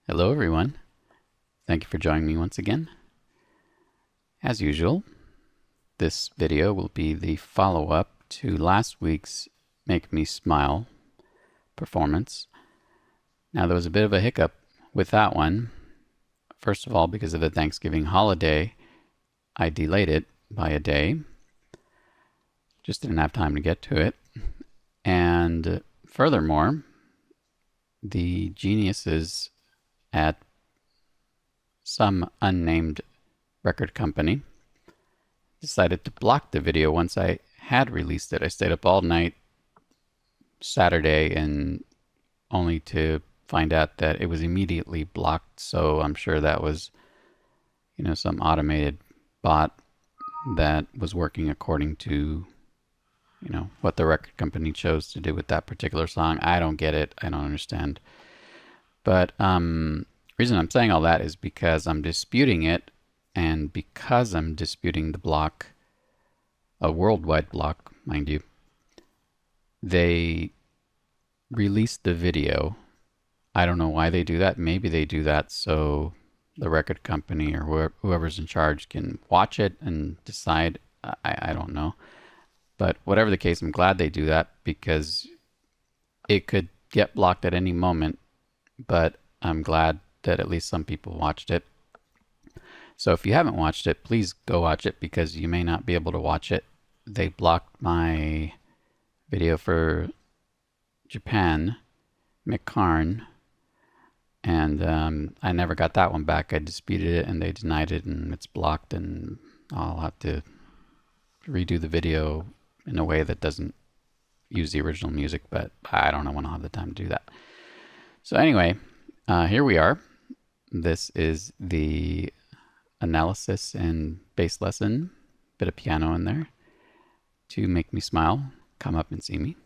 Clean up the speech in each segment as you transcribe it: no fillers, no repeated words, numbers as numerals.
Hello everyone. Thank you for joining me once again. As usual, this video will be the follow-up to last week's Make Me Smile performance. Now there was a bit of a hiccup with that one. First of all, because of the Thanksgiving holiday, I delayed it by a day. Just didn't have time to get to it. And furthermore, the geniuses at some unnamed record company decided to block the video once I had released it. I stayed up all night Saturday and only to find out that it was immediately blocked. So I'm sure that was, some automated bot that was working according to, what the record company chose to do with that particular song. I don't get it. I don't understand. But reason I'm saying all that is because I'm disputing it, and because I'm disputing the block, a worldwide block, mind you, they released the video. I don't know why they do that. Maybe they do that so the record company or whoever's in charge can watch it and decide. I don't know. But whatever the case, I'm glad they do that because it could get blocked at any moment. But I'm glad that at least some people watched it. So if you haven't watched it, please go watch it because you may not be able to watch it. They blocked my video for Japan, McCarn, and I never got that one back. I disputed it and they denied it and it's blocked, and I'll have to redo the video in a way that doesn't use the original music, but I don't know when I'll have the time to do that. So anyway, here we are. This is the analysis and bass lesson, bit of piano in there to make me smile. Come up and see me.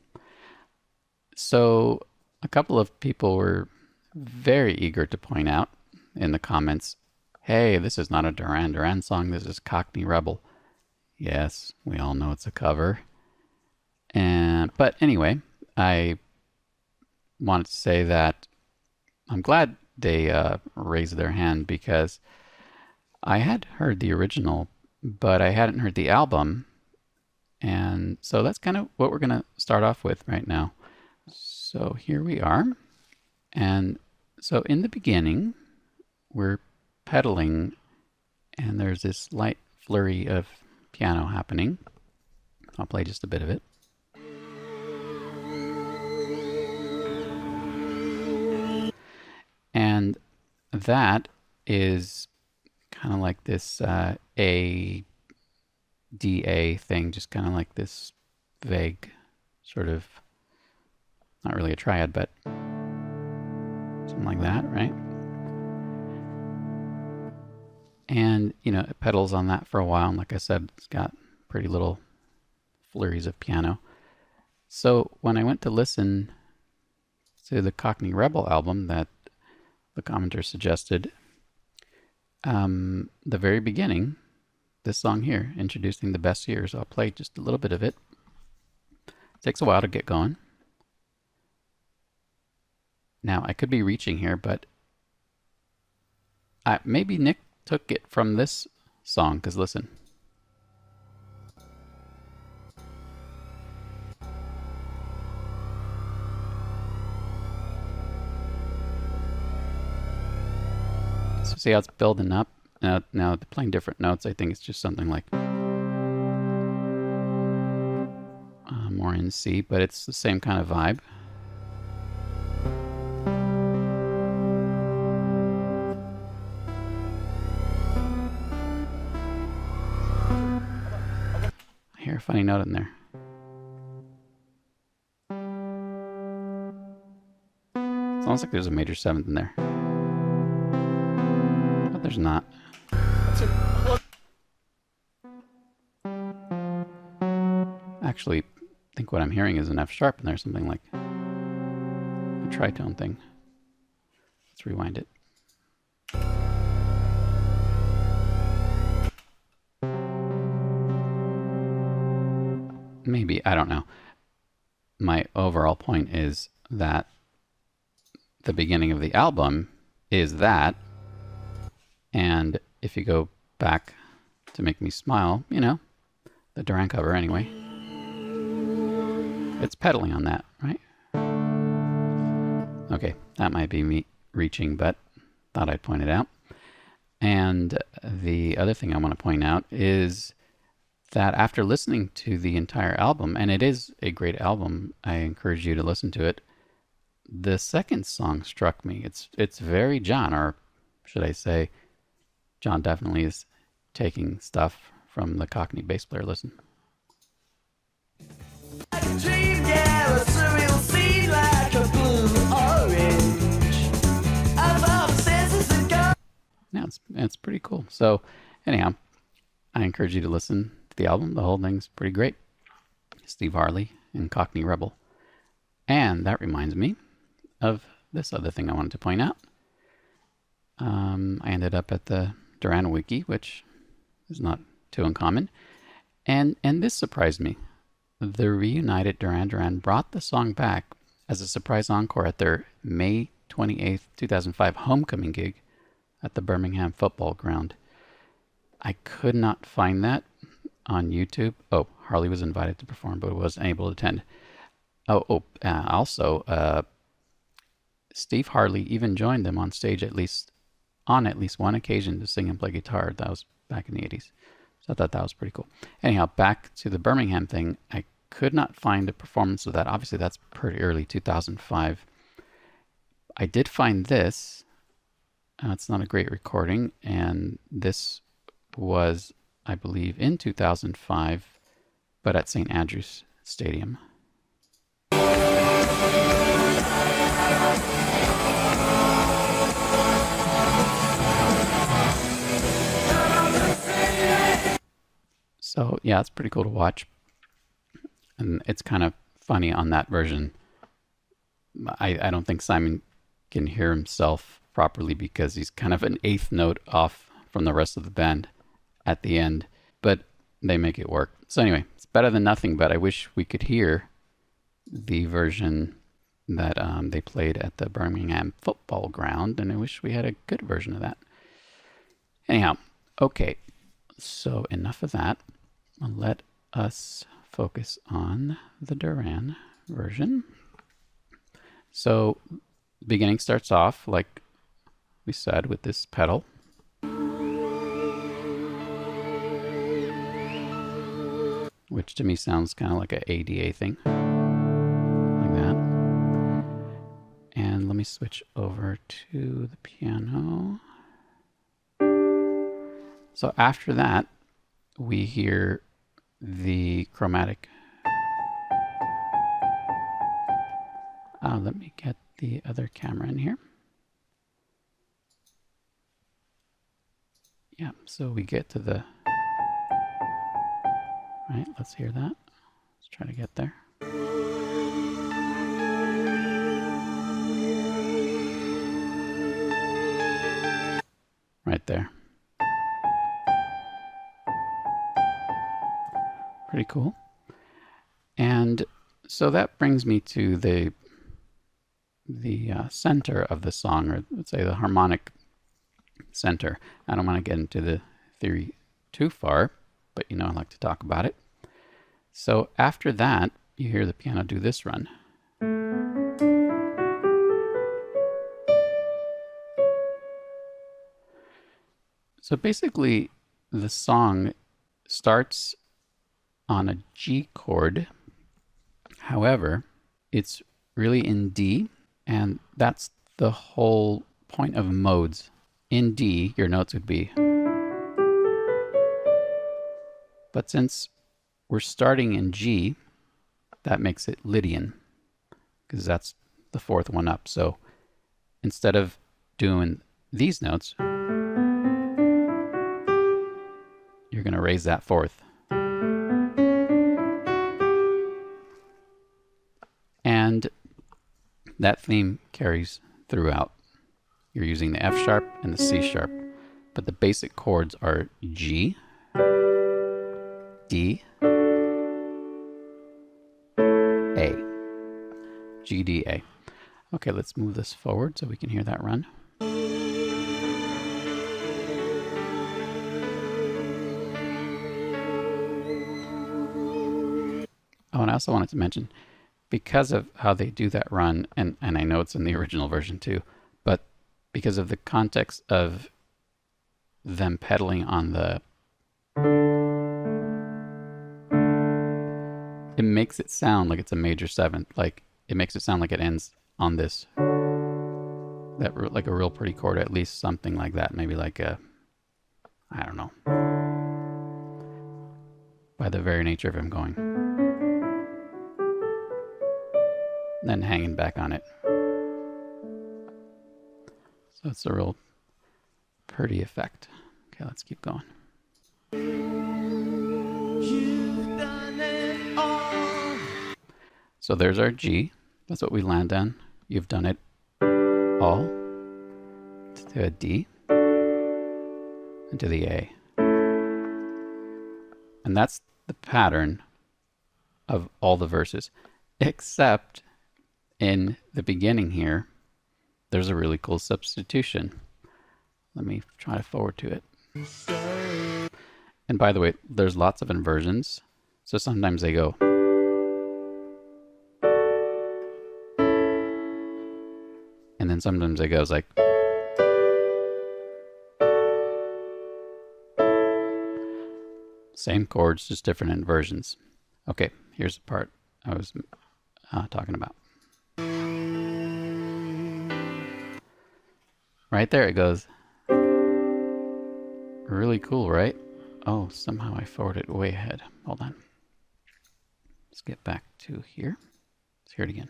So a couple of people were very eager to point out in the comments, hey, this is not a Duran Duran song, this is Cockney Rebel. Yes, we all know it's a cover. But anyway, I wanted to say that I'm glad they raised their hand because I had heard the original, but I hadn't heard the album. And so that's kind of what we're going to start off with right now. So here we are. And so in the beginning, we're pedaling, and there's this light flurry of piano happening. I'll play just a bit of it. And that is kind of like this A, D, A thing, just kind of like this vague sort of, not really a triad, but something like that, right? And, it pedals on that for a while. And like I said, it's got pretty little flurries of piano. So when I went to listen to the Cockney Rebel album that the commenter suggested, the very beginning, this song here, Introducing the Best Years, I'll play just a little bit of it. It takes a while to get going. Now, I could be reaching here, but maybe Nick took it from this song, because listen. So see how it's building up? Now they're playing different notes. I think it's just something like more in C, but it's the same kind of vibe. I hear a funny note in there. It's almost like there's a major seventh in there. But there's not. Actually, I think what I'm hearing is an F sharp in there, something like a tritone thing. Let's rewind it. Maybe, I don't know. My overall point is that the beginning of the album is that. And if you go back to Make Me Smile, you know, the Duran cover anyway, it's pedaling on that, right? Okay, that might be me reaching, but thought I'd point it out. And the other thing I want to point out is that after listening to the entire album, and it is a great album, I encourage you to listen to it. The second song struck me. It's very John, or should I say, John definitely is taking stuff from the Cockney bass player. Listen. Yeah, it's pretty cool. So anyhow, I encourage you to listen to the album. The whole thing's pretty great. Steve Harley and Cockney Rebel. And that reminds me of this other thing I wanted to point out. I ended up at the Duran Wiki, which is not too uncommon. And this surprised me. The reunited Duran Duran brought the song back as a surprise encore at their May 28th, 2005 homecoming gig at the Birmingham football ground. I could not find that on YouTube. Oh, Harley was invited to perform, but wasn't able to attend. Also, Steve Harley even joined them on stage on at least one occasion to sing and play guitar. That was back in the 80s. So I thought that was pretty cool. Anyhow, back to the Birmingham thing. I could not find a performance of that. Obviously, that's pretty early, 2005. I did find this. It's not a great recording, and this was, I believe, in 2005, but at St. Andrew's Stadium. So yeah, it's pretty cool to watch, and it's kind of funny on that version. I don't think Simon can hear himself properly because he's kind of an eighth note off from the rest of the band at the end, but they make it work. So anyway, it's better than nothing, but I wish we could hear the version that they played at the Birmingham football ground, and I wish we had a good version of that. Anyhow, okay, so enough of that. Let us focus on the Duran version. So beginning starts off, like we said, with this pedal. Which to me sounds kind of like an ADA thing. Like that. And let me switch over to the piano. So after that, we hear the chromatic. Let me get the other camera in here. Yeah, so we get to the... Right, let's hear that. Let's try to get there. Right there. Pretty cool. And so that brings me to the center of the song, or let's say the harmonic center. I don't want to get into the theory too far, but you know I like to talk about it. So after that, you hear the piano do this run. So basically, the song starts on a G chord. However, it's really in D, and that's the whole point of modes. In D, your notes would be. But since we're starting in G, that makes it Lydian, because that's the fourth one up. So instead of doing these notes, you're going to raise that fourth. And that theme carries throughout. You're using the F sharp and the C sharp, but the basic chords are G, D, A. G, D, A. Okay, let's move this forward so we can hear that run. also wanted to mention, because of how they do that run, and I know it's in the original version too, but because of the context of them pedaling on the, it makes it sound like it's a major seventh. Like it makes it sound like it ends on this, like a real pretty chord, at least something like that. Maybe like a, I don't know, by the very nature of him going, and then hanging back on it. So it's a real pretty effect. Okay, let's keep going. So there's our G. That's what we land on. You've done it all. To a D. And to the A. And that's the pattern of all the verses. Except in the beginning here, there's a really cool substitution. Let me try to forward to it. And by the way, there's lots of inversions. So sometimes they go. And then sometimes it goes like. Same chords, just different inversions. Okay, here's the part I was talking about. Right there it goes. Really cool, right? Oh, somehow I forwarded way ahead. Hold on. Let's get back to here. Let's hear it again.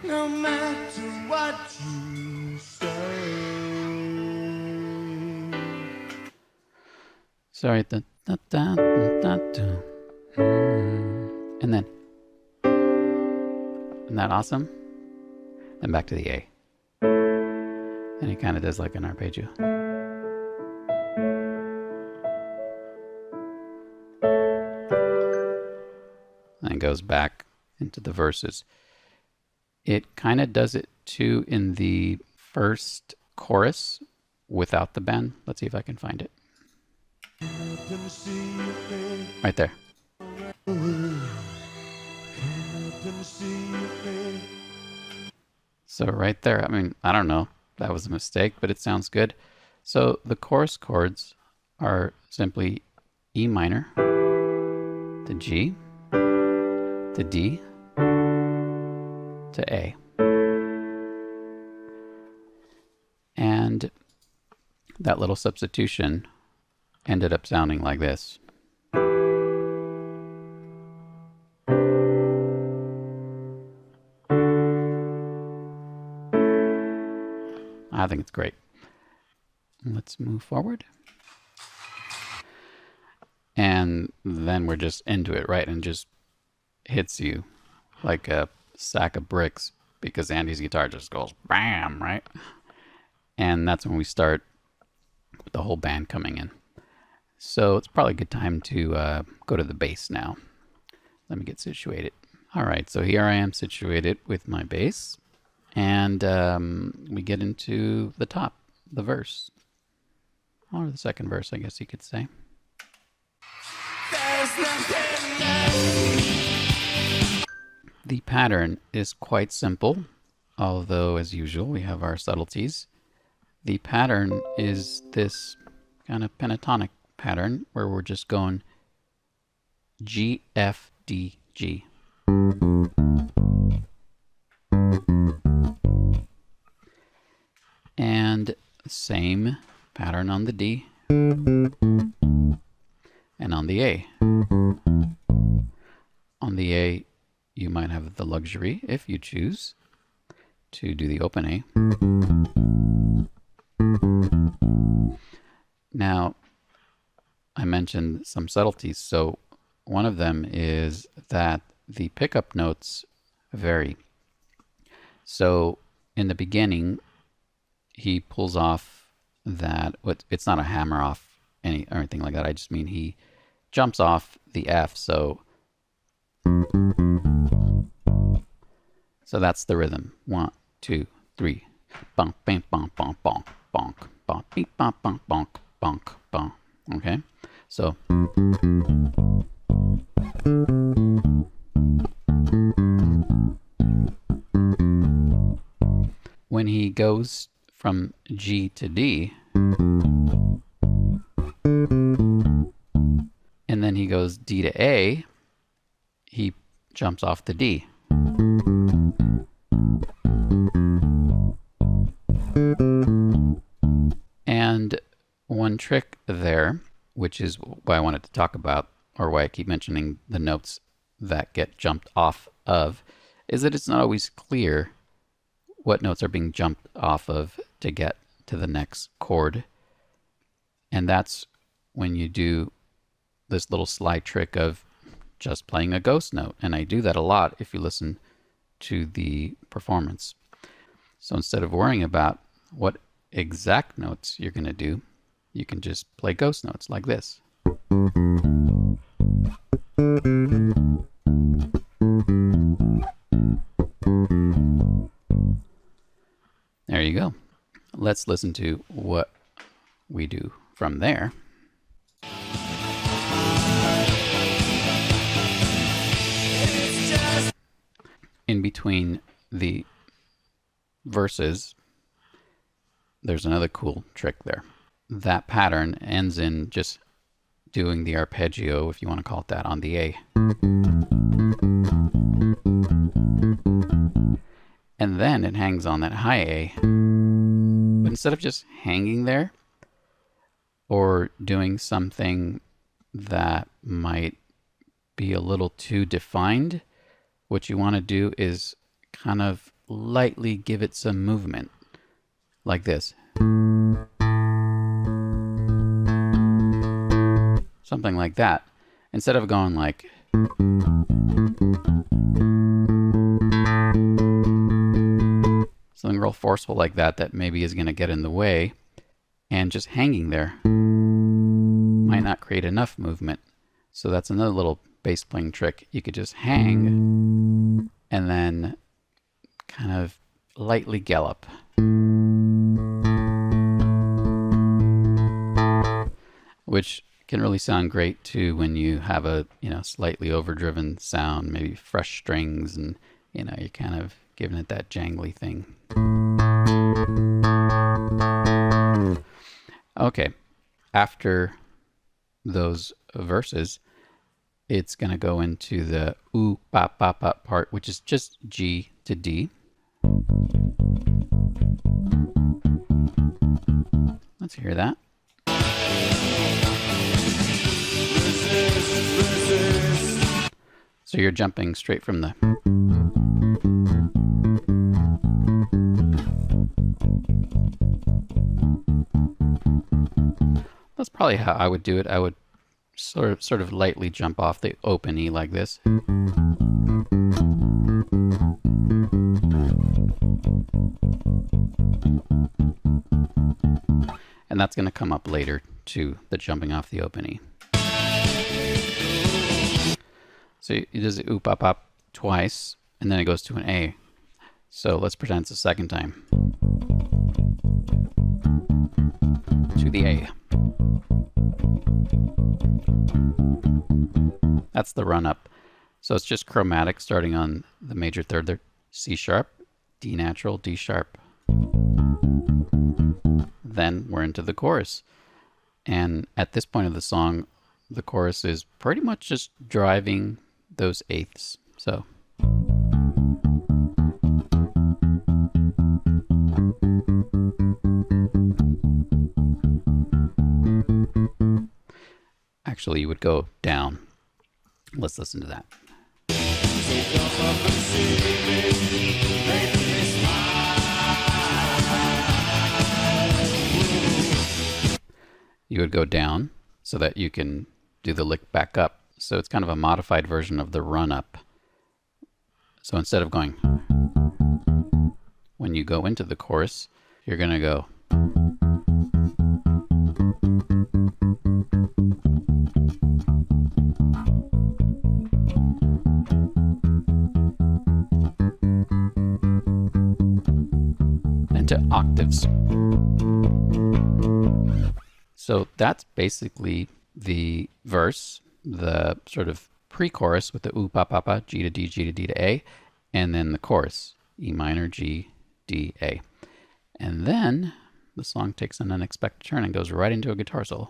No matter what you say. Sorry, and then, isn't that awesome? Then back to the A. And it kind of does like an arpeggio. And it goes back into the verses. It kind of does it too in the first chorus without the bend. Let's see if I can find it. Right there. So right there, I mean, I don't know. That was a mistake, but it sounds good. So the chorus chords are simply E minor, to G, to D, to A. And that little substitution ended up sounding like this. I think it's great. Let's move forward. And then we're just into it, right? And just hits you like a sack of bricks because Andy's guitar just goes bam, right? And that's when we start with the whole band coming in. So it's probably a good time to go to the bass now. Let me get situated. All right, so here I am situated with my bass. And we get into the top, the verse. Or the second verse, I guess you could say. The pattern is quite simple, although as usual we have our subtleties. The pattern is this kind of pentatonic pattern where we're just going G, F, D, G. And same pattern on the D and on the A. On the A, you might have the luxury, if you choose, to do the open A. Now, I mentioned some subtleties. So one of them is that the pickup notes vary. So in the beginning, he pulls off that, it's not a hammer off or anything like that. I just mean he jumps off the F. So that's the rhythm. 1, 2, 3. Bonk, bang, bonk, bonk, bonk, bonk, bonk, beep, bonk, bonk, bonk, bonk, bonk. Okay? So when he goes from G to D, and then he goes D to A, he jumps off the D. And one trick there, which is why I wanted to talk about, or why I keep mentioning the notes that get jumped off of, is that it's not always clear what notes are being jumped off of to get to the next chord. And that's when you do this little slide trick of just playing a ghost note. And I do that a lot if you listen to the performance. So instead of worrying about what exact notes you're going to do, you can just play ghost notes like this. There you go. Let's listen to what we do from there. In between the verses, there's another cool trick there. That pattern ends in just doing the arpeggio, if you want to call it that, on the A. And then it hangs on that high A. But instead of just hanging there or doing something that might be a little too defined, what you want to do is kind of lightly give it some movement, like this. Something like that. Instead of going like something real forceful like that, that maybe is going to get in the way, and just hanging there might not create enough movement. So that's another little bass playing trick. You could just hang and then kind of lightly gallop. Which can really sound great too when you have a, slightly overdriven sound, maybe fresh strings, and you're kind of giving it that jangly thing. Okay, after those verses, it's going to go into the ooh, bop, bop, bop part, which is just G to D. Let's hear that. So you're jumping straight from the That's probably how I would do it. I would sort of lightly jump off the open E like this. And that's going to come up later to the jumping off the open E. So it does the oop, pop, pop twice, and then it goes to an A. So let's pretend it's the second time. To the A. That's the run up. So it's just chromatic starting on the major third there. C sharp, D natural, D sharp. Then we're into the chorus. And at this point of the song, the chorus is pretty much just driving those eighths. So actually you would go down. Let's listen to that. You would go down so that you can do the lick back up. So it's kind of a modified version of the run up. So instead of going, when you go into the chorus, you're going to go. Into octaves. So that's basically the verse, the sort of pre-chorus with the ooh, pa, pa, pa, G to D, G to D to A, and then the chorus, E minor, G, D, A. And then the song takes an unexpected turn and goes right into a guitar solo.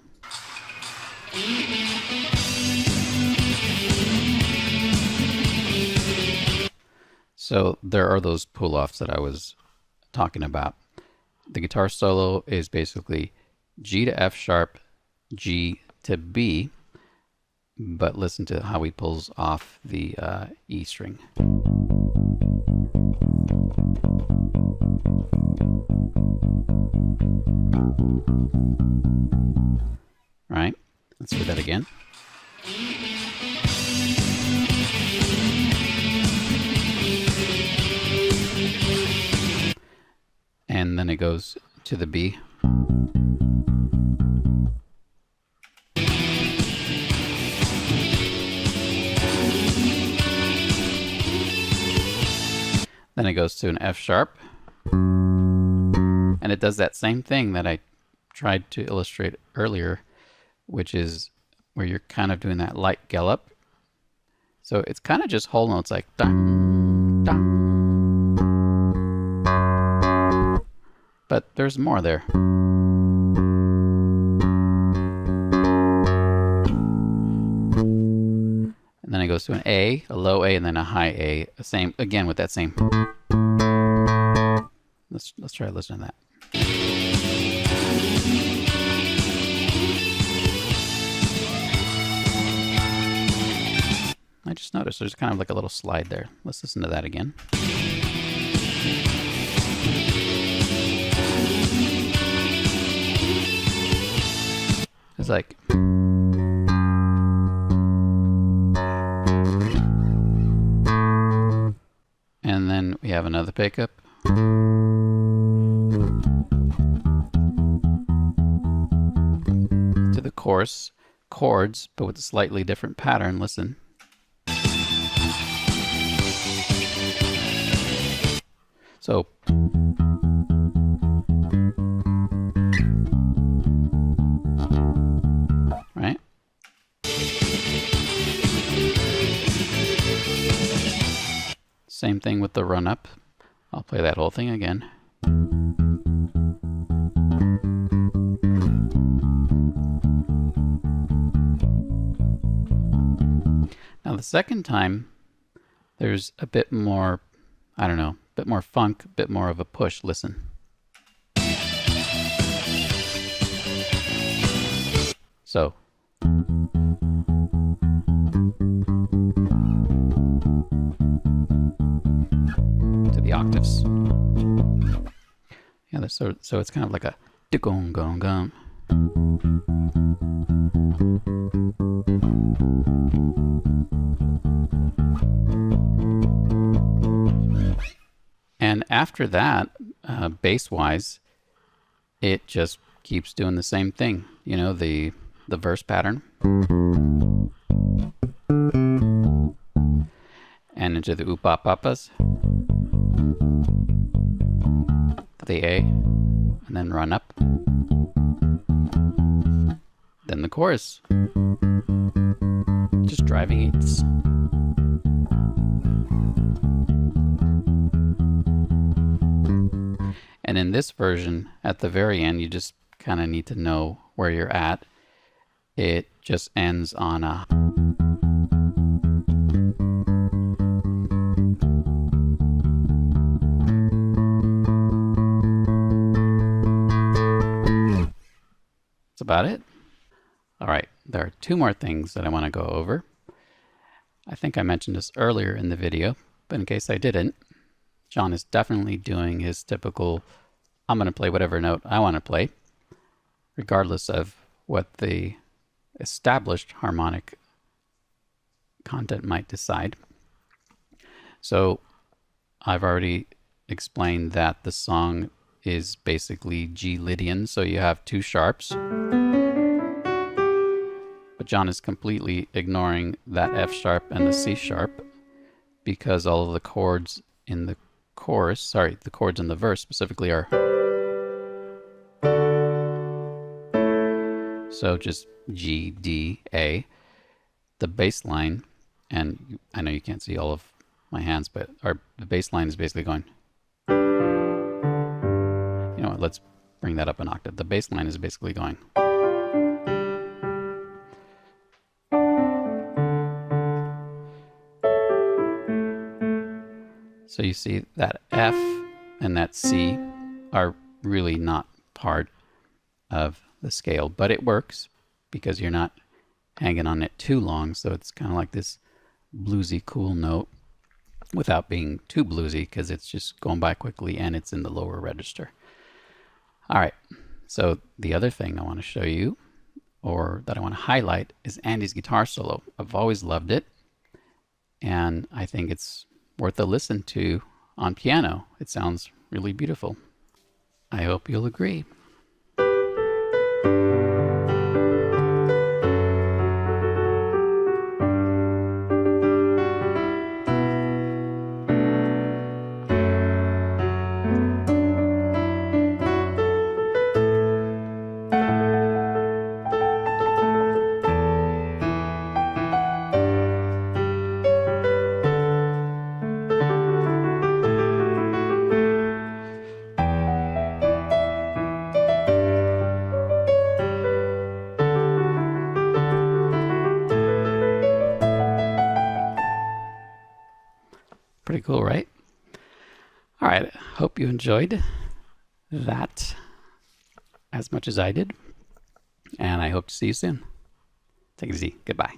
So there are those pull-offs that I was talking about. The guitar solo is basically G to F sharp, G to B, but listen to how he pulls off the E string. Right? Let's do that again. And then it goes to the B. Then it goes to an F sharp. And it does that same thing that I tried to illustrate earlier, which is where you're kind of doing that light gallop. So it's kind of just whole notes like dun, dun. But there's more there. And then it goes to an A, a low A, and then a high A. Same again with that same. Let's try to listen to that. I just noticed there's kind of like a little slide there. Let's listen to that again. It's like. And then we have another pickup. To the chorus, chords, but with a slightly different pattern. Listen. So. Right? Same thing with the run up. I'll play that whole thing again. Now the second time, there's a bit more, I don't know, a bit more funk, a bit more of a push. Listen. So. To the octaves. Yeah, so it's kind of like a gong gong gong. And after that, bass-wise, it just keeps doing the same thing. You know, the verse pattern. And into the oop-pop-papas. The A, and then run up. Then the chorus. Just driving eighths. And in this version, at the very end, you just kind of need to know where you're at. It just ends on a. That's about it. All right, there are two more things that I want to go over. I think I mentioned this earlier in the video, but in case I didn't, John is definitely doing his typical, I'm going to play whatever note I want to play, regardless of what the established harmonic content might decide. So I've already explained that the song is basically G Lydian, so you have two sharps. But John is completely ignoring that F sharp and the C sharp because all of the chords in the chorus, the chords in the verse specifically are. So just G, D, A. The bass line, and I know you can't see all of my hands, but the bass line is basically going. You let's bring that up an octave. The bass line is basically going. So you see that F and that C are really not part of the scale, but it works because you're not hanging on it too long. So it's kind of like this bluesy, cool note without being too bluesy because it's just going by quickly and it's in the lower register. All right, so the other thing I want to show you, or that I want to highlight, is Andy's guitar solo. I've always loved it, and I think it's worth a listen to on piano. It sounds really beautiful. I hope you'll agree. Pretty cool, right? All right, hope you enjoyed that as much as I did, and I hope to see you soon. Take it easy. Goodbye.